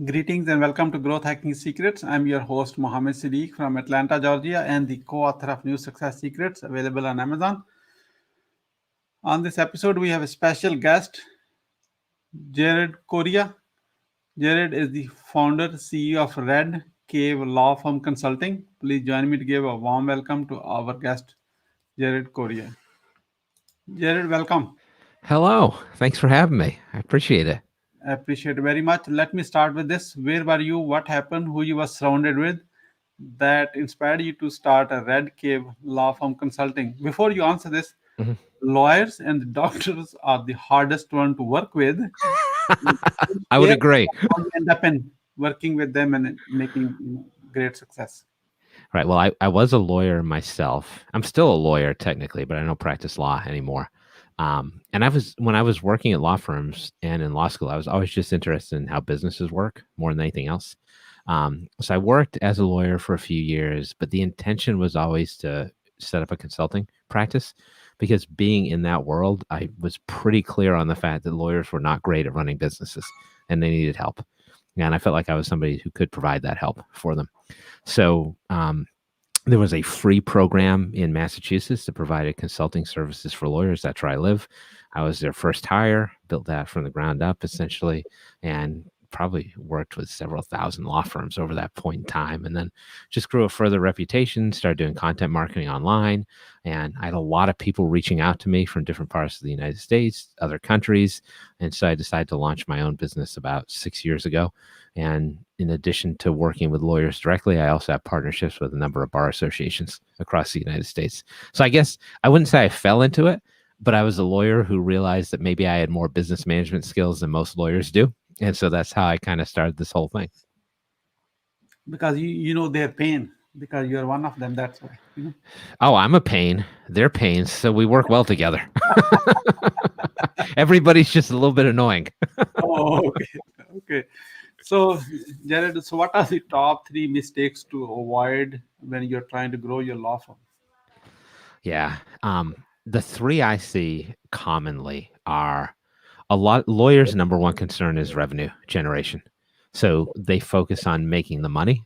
Greetings and welcome to Growth Hacking Secrets. I'm your host Mohammed Siddique from Atlanta, Georgia, and the co-author of New Success Secrets, available on Amazon. On this episode, we have a special guest, Jared Correia. Jared is the founder, CEO of Red Cave Law Firm Consulting. Please join me to give a warm welcome to our guest, Jared Correia. Jared, welcome. Hello. Thanks for having me. I appreciate it. I appreciate it very much. Let me start with this. Where were you? What happened? Who you were surrounded with that inspired you to start a Red Cave Law Firm Consulting? Before you answer this, Mhm. lawyers and doctors are the hardest one to work with. I would Where agree. how you end up in working with them and making great success. Right. Well, I was a lawyer myself. I'm still a lawyer technically, but I don't practice law anymore. And when I was working at law firms and in law school, I was always just interested in how businesses work more than anything else. So I worked as a lawyer for a few years, but the intention was always to set up a consulting practice because being in that world, I was pretty clear on the fact that lawyers were not great at running businesses and they needed help. And I felt like I was somebody who could provide that help for them. So there was a free program in Massachusetts that provided consulting services for lawyers. That's where I live. I was their first hire, built that from the ground up essentially, and probably worked with several thousand law firms over that point in time, and then just grew a further reputation, started doing content marketing online. And I had a lot of people reaching out to me from different parts of the United States, other countries. And so I decided to launch my own business about 6 years ago. And in addition to working with lawyers directly, I also have partnerships with a number of bar associations across the United States. So I guess I wouldn't say I fell into it, but I was a lawyer who realized that maybe I had more business management skills than most lawyers do. And so that's how I kind of started this whole thing. Because you know their pain, because you're one of them. That's why. Oh, I'm a pain. They're pains. So we work well together. Everybody's just a little bit annoying. Oh, okay. Okay. So, Jared, so what are the top three mistakes to avoid when you're trying to grow your law firm? Yeah. The three I see commonly are a lot lawyers' number one concern is revenue generation. So they focus on making the money,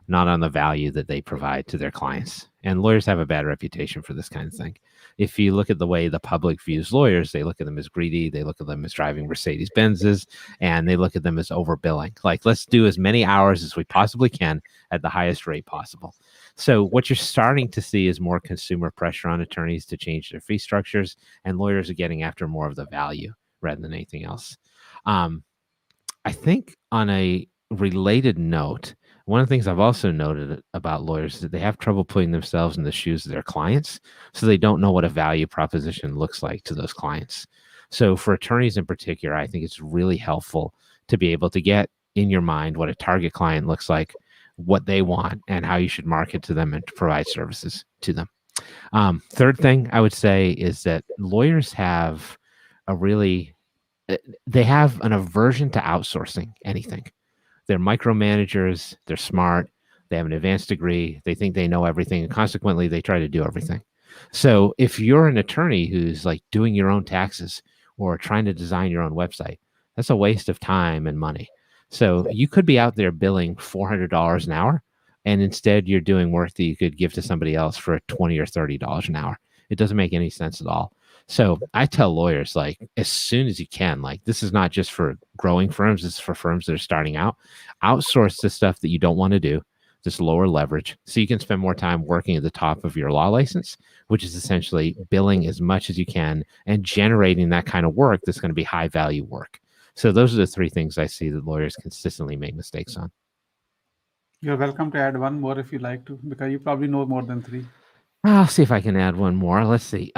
not on the value that they provide to their clients. And lawyers have a bad reputation for this kind of thing. If you look at the way the public views lawyers, they look at them as greedy, they look at them as driving Mercedes Benzes, and they look at them as overbilling. Like, let's do as many hours as we possibly can at the highest rate possible. So what you're starting to see is more consumer pressure on attorneys to change their fee structures, and lawyers are getting after more of the value rather than anything else. I think on a related note, one of the things I've also noted about lawyers is that they have trouble putting themselves in the shoes of their clients. So they don't know what a value proposition looks like to those clients. So for attorneys in particular, I think it's really helpful to be able to get in your mind what a target client looks like, what they want, and how you should market to them and provide services to them. Third thing I would say is that lawyers have they have an aversion to outsourcing anything. They're micromanagers, they're smart, they have an advanced degree, they think they know everything, and consequently, they try to do everything. So if you're an attorney who's like doing your own taxes or trying to design your own website, that's a waste of time and money. So you could be out there billing $400 an hour, and instead you're doing work that you could give to somebody else for $20 or $30 an hour. It doesn't make any sense at all. So I tell lawyers, like, as soon as you can, like, this is not just for growing firms, this is for firms that are starting out. Outsource the stuff that you don't want to do, just lower leverage, so you can spend more time working at the top of your law license, which is essentially billing as much as you can and generating that kind of work that's going to be high value work. So those are the three things I see that lawyers consistently make mistakes on. You're welcome to add one more if you like to, because you probably know more than three. I'll see if I can add one more. Let's see.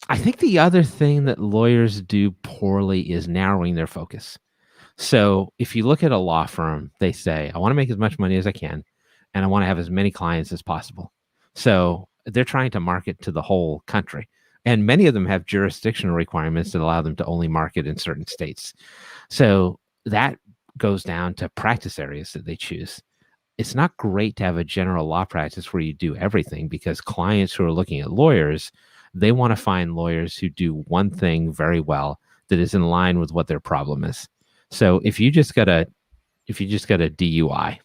I think the other thing that lawyers do poorly is narrowing their focus. So if you look at a law firm, they say, I want to make as much money as I can, and I want to have as many clients as possible. So they're trying to market to the whole country. And many of them have jurisdictional requirements that allow them to only market in certain states. So that goes down to practice areas that they choose. It's not great to have a general law practice where you do everything, because clients who are looking at lawyers, they want to find lawyers who do one thing very well that is in line with what their problem is. So if you just got a if you just got a DUI,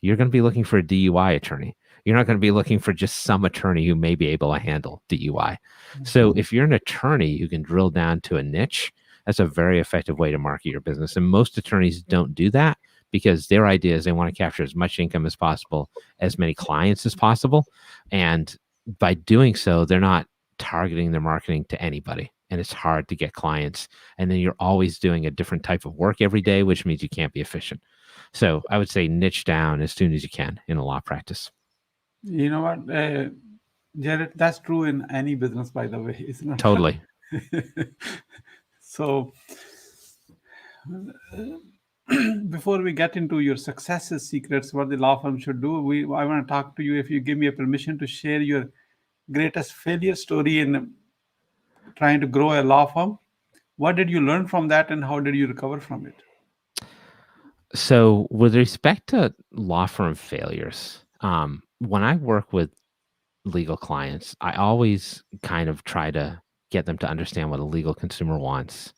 you're going to be looking for a DUI attorney. You're not going to be looking for just some attorney who may be able to handle DUI. So if you're an attorney, you can drill down to a niche. That's a very effective way to market your business. And most attorneys don't do that because their idea is they want to capture as much income as possible, as many clients as possible. And by doing so, they're not targeting their marketing to anybody. And it's hard to get clients. And then you're always doing a different type of work every day, which means you can't be efficient. So I would say niche down as soon as you can in a law practice. You know what, Jared, that's true in any business, by the way, isn't it? Totally. So before we get into your successes secrets, what the law firm should do, I want to talk to you, if you give me a permission, to share your greatest failure story in trying to grow a law firm. What did you learn from that, and how did you recover from it? So with respect to law firm failures, when I work with legal clients, I always kind of try to get them to understand what a legal consumer wants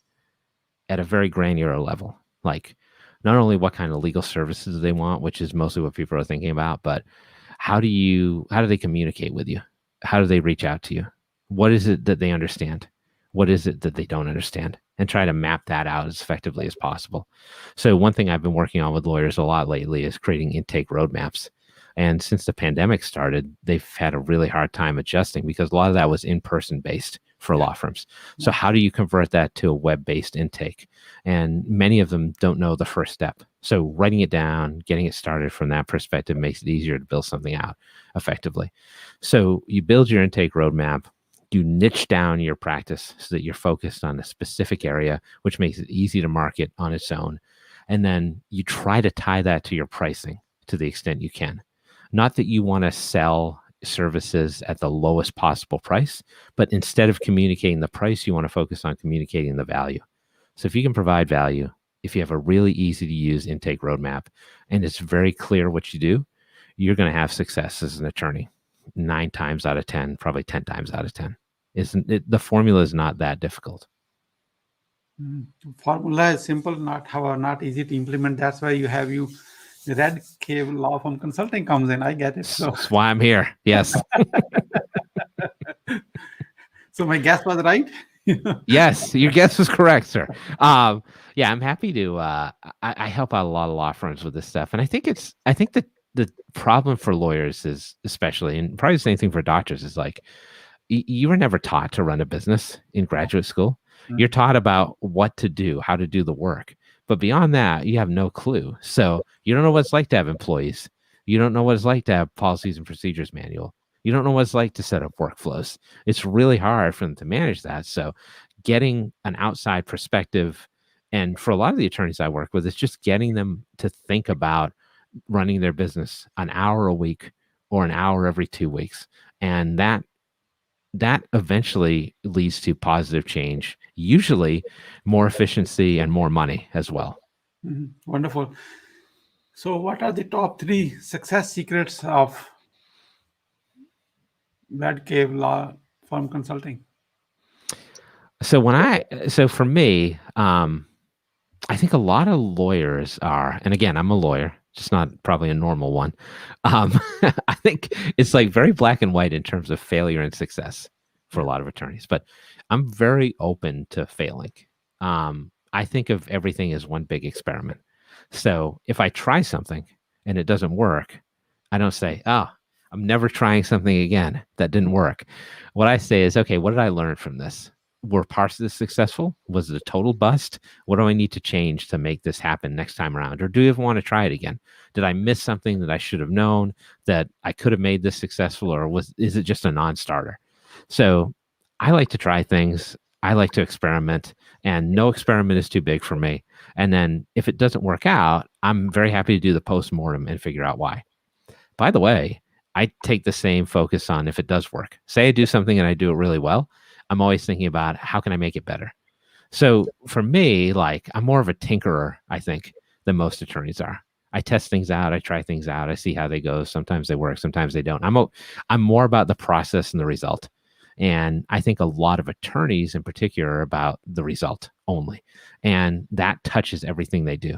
at a very granular level. Like, not only what kind of legal services they want, which is mostly what people are thinking about, but how do they communicate with you? How do they reach out to you? What is it that they understand? What is it that they don't understand? And try to map that out as effectively as possible. So one thing I've been working on with lawyers a lot lately is creating intake roadmaps. And since the pandemic started, they've had a really hard time adjusting because a lot of that was in-person based for law firms. So how do you convert that to a web-based intake? And many of them don't know the first step. So writing it down, getting it started from that perspective makes it easier to build something out effectively. So you build your intake roadmap, you niche down your practice so that you're focused on a specific area, which makes it easy to market on its own. And then you try to tie that to your pricing to the extent you can. Not that you want to sell services at the lowest possible price, but instead of communicating the price, you want to focus on communicating the value. So if you can provide value, if you have a really easy to use intake roadmap, and it's very clear what you do, you're going to have success as an attorney. 9 times out of 10, probably 10 times out of 10. The formula is not that difficult. Formula is simple, not easy to implement. That's why the Red Cave Law Firm Consulting comes in. I get it. So that's why I'm here. Yes. So my guess was right. Yes, your guess was correct, sir. Yeah, I'm happy to. I help out a lot of law firms with this stuff, and I think that the problem for lawyers is, especially, and probably the same thing for doctors, is like you were never taught to run a business in graduate school. You're taught about what to do, how to do the work. But beyond that, you have no clue. So you don't know what it's like to have employees. You don't know what it's like to have policies and procedures manual. You don't know what it's like to set up workflows. It's really hard for them to manage that. So getting an outside perspective, and for a lot of the attorneys I work with, it's just getting them to think about running their business an hour a week or an hour every 2 weeks. And that eventually leads to positive change, usually more efficiency and more money as well. Wonderful. So what are the top 3 success secrets of Red Cave Law Firm Consulting? So for me, I think a lot of lawyers are, and again, I'm a lawyer, just not probably a normal one. I think it's like very black and white in terms of failure and success for a lot of attorneys, but I'm very open to failing. I think of everything as one big experiment. So if I try something and it doesn't work, I don't say, oh, I'm never trying something again. That didn't work. What I say is, okay, what did I learn from this? Were parts of this successful? Was it a total bust? What do I need to change to make this happen next time around? Or do you ever want to try it again? Did I miss something that I should have known that I could have made this successful, or is it just a non-starter? So I like to try things. I like to experiment, and no experiment is too big for me. And then if it doesn't work out, I'm very happy to do the post-mortem and figure out why. By the way, I take the same focus on if it does work. Say I do something and I do it really well, I'm always thinking about how can I make it better? So for me, like, I'm more of a tinkerer, I think, than most attorneys are. I test things out. I try things out. I see how they go. Sometimes they work. Sometimes they don't. I'm more about the process and the result. And I think a lot of attorneys in particular are about the result only. And that touches everything they do.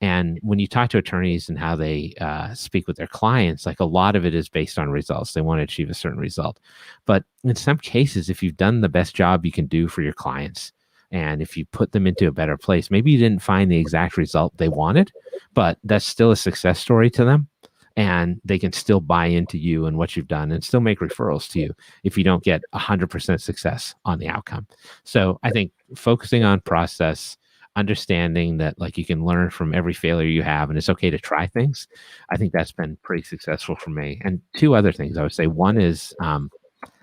And when you talk to attorneys and how they speak with their clients, like a lot of it is based on results. They want to achieve a certain result. But in some cases, if you've done the best job you can do for your clients, and if you put them into a better place, maybe you didn't find the exact result they wanted, but that's still a success story to them. And they can still buy into you and what you've done and still make referrals to you if you don't get 100% success on the outcome. So I think focusing on process, understanding that like you can learn from every failure you have and it's okay to try things, I think that's been pretty successful for me. And two other things I would say. One is, I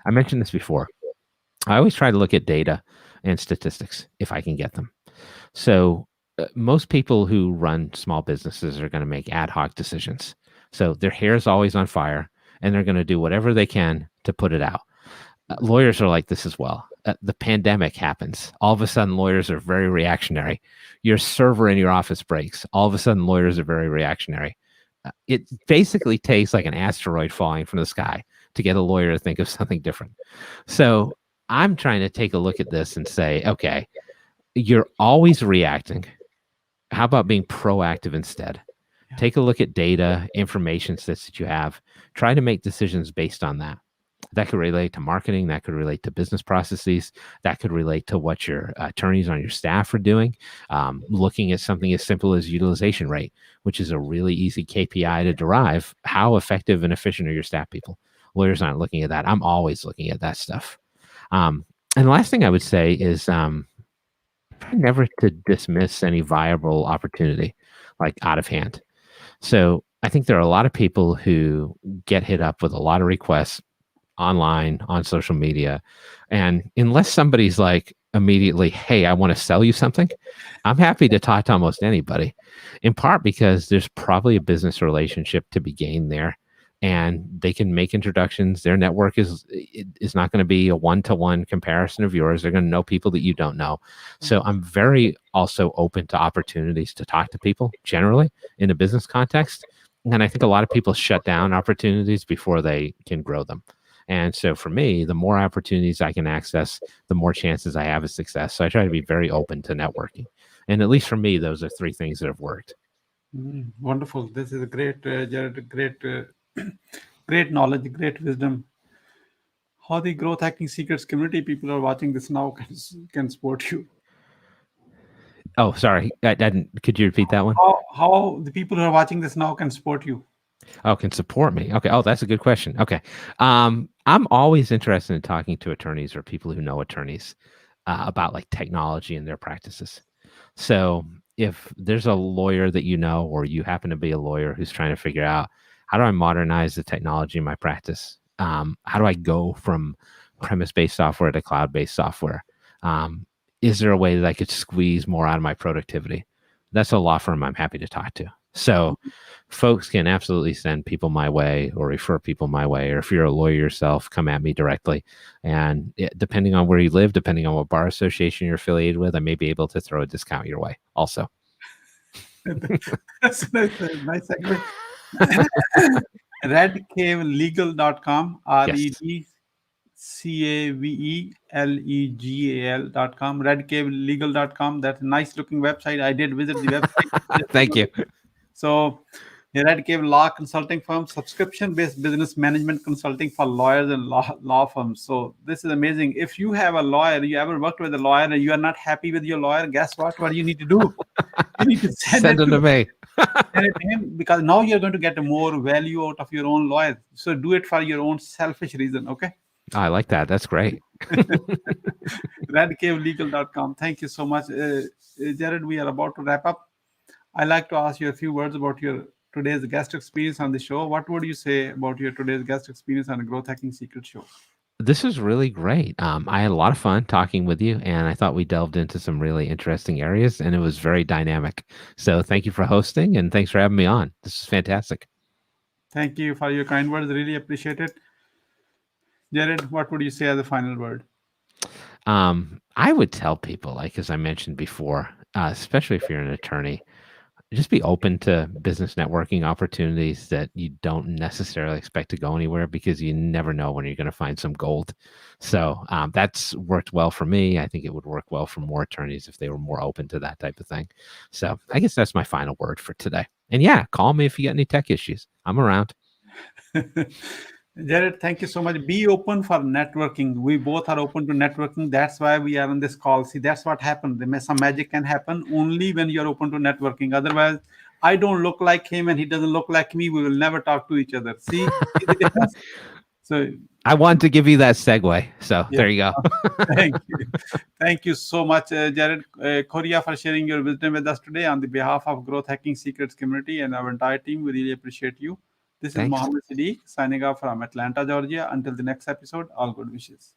mentioned this before, I always try to look at data and statistics if I can get them. So most people who run small businesses are going to make ad hoc decisions. So their hair is always on fire and they're going to do whatever they can to put it out. Lawyers are like this as well. The pandemic happens. All of a sudden, lawyers are very reactionary. Your server in your office breaks. All of a sudden, lawyers are very reactionary. It basically takes like an asteroid falling from the sky to get a lawyer to think of something different. So I'm trying to take a look at this and say, okay, you're always reacting. How about being proactive instead? Yeah. Take a look at data, information sets that you have. Try to make decisions based on that. That could relate to marketing. That could relate to business processes. That could relate to what your attorneys on your staff are doing. Looking at something as simple as utilization rate, which is a really easy KPI to derive. How effective and efficient are your staff people? Lawyers aren't looking at that. I'm always looking at that stuff. And the last thing I would say is try never to dismiss any viable opportunity, like out of hand. So I think there are a lot of people who get hit up with a lot of requests online, on social media. And unless somebody's like immediately, hey, I want to sell you something, I'm happy to talk to almost anybody, in part because there's probably a business relationship to be gained there. And they can make introductions. Their network is not going to be a one-to-one comparison of yours. They're going to know people that you don't know. So I'm very also open to opportunities to talk to people generally in a business context. And I think a lot of people shut down opportunities before they can grow them. And so for me, the more opportunities I can access, the more chances I have of success. So I try to be very open to networking. And at least for me, those are three things that have worked. Wonderful. This is a great, Jared, great knowledge, great wisdom. How the Growth Hacking Secrets community people are watching this now can support you. Oh, sorry. I didn't. Could you repeat that one? How the people who are watching this now can support you? Oh, can support me. Okay. Oh, that's a good question. Okay. I'm always interested in talking to attorneys or people who know attorneys about like technology and their practices. So if there's a lawyer that you know, or you happen to be a lawyer who's trying to figure out how do I modernize the technology in my practice? How do I go from premise-based software to cloud-based software? Is there a way that I could squeeze more out of my productivity? That's a law firm I'm happy to talk to. So folks can absolutely send people my way or refer people my way. Or if you're a lawyer yourself, come at me directly. And depending on where you live, depending on what bar association you're affiliated with, I may be able to throw a discount your way also. That's a nice segment. redcavelegal.com, redcavelegal.com, redcavelegal.com. That's a nice looking website. I did visit the website. Thank you. So Red Cave Law Consulting Firm, subscription-based business management consulting for lawyers and law firms. So this is amazing. If you have a lawyer, you ever worked with a lawyer and you are not happy with your lawyer, guess what? What do you need to do? You need to send it to me. Send it to him, because now you're going to get more value out of your own lawyer. So do it for your own selfish reason, okay? Oh, I like that. That's great. redcavelegal.com. Thank you so much. Jared, we are about to wrap up. I'd like to ask you a few words about your today's guest experience on the show. What would you say about your today's guest experience on the Growth Hacking Secret Show? This is really great. I had a lot of fun talking with you, and I thought we delved into some really interesting areas, and it was very dynamic. So thank you for hosting, and thanks for having me on. This is fantastic. Thank you for your kind words. Really appreciate it. Jared, what would you say as a final word? I would tell people, like as I mentioned before, especially if you're an attorney, just be open to business networking opportunities that you don't necessarily expect to go anywhere, because you never know when you're going to find some gold. So that's worked well for me. I think it would work well for more attorneys if they were more open to that type of thing. So I guess that's my final word for today. And yeah, call me if you got any tech issues. I'm around. Jared, thank you so much. Be open for networking. We both are open to networking. That's why we are on this call. See, that's what happened. Some magic can happen only when you're open to networking. Otherwise, I don't look like him and he doesn't look like me. We will never talk to each other. See the difference? So I wanted to give you that segue. So yeah. there you go. Thank you. Thank you so much, Jared Correia, for sharing your wisdom with us today on the behalf of Growth Hacking Secrets community and our entire team. We really appreciate you. This is Thanks. Mohammed Siddique signing off from Atlanta, Georgia. Until the next episode, all good wishes.